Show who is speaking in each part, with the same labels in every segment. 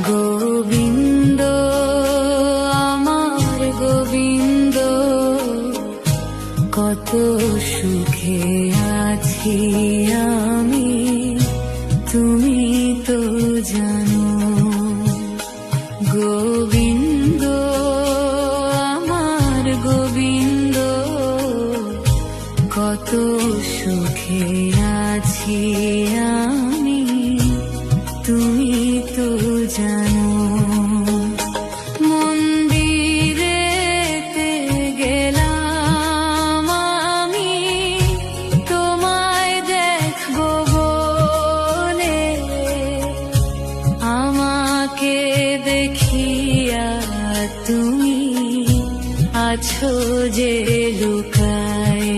Speaker 1: গোবিন্দ আমার গোবিন্দ, কত সুখে আছি আমি, তুমি তো জানো। গোবিন্দ আমার গোবিন্দ, কত সুখে আছি আমি, তুমি তো জানো। মন্দিরেতে গেলাম আমি তোমায় দেখবো বলে, আমাকে দেখিয়া তুমি আছো যে লুকায়ে।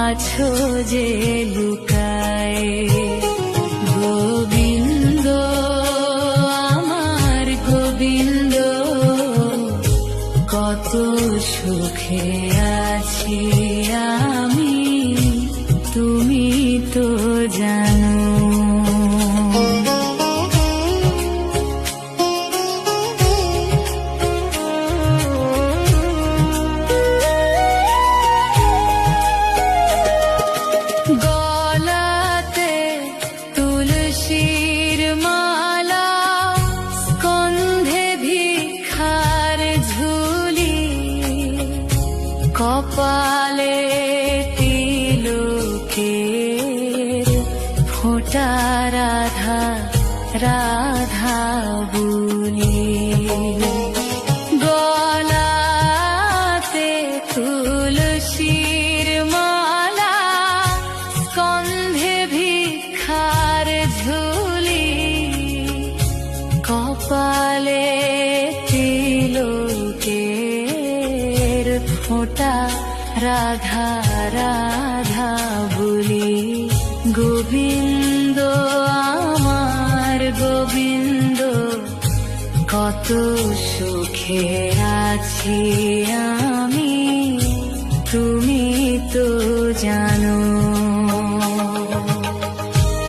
Speaker 1: আছো যে লুকায়ে। গোবিন্দ আমার গোবিন্দ, কত সুখে আছি আমি, তুমি তো জানো। গলাতে তুলসীর মালা, স্কন্ধে ভিক্ষার ঝুলি, কপালে তিলকের ফোঁটা, রাধা রাধা বলি। গলাতে তুলসীর মালা, স্কন্ধে ভিক্ষার ঝুলি, কপালে তিলকের ফোঁটা, রাধা রাধা বলি। গোবিন্দ আমার গোবিন্দ, কত সুখে আছি আমি, তুমি তো জানো।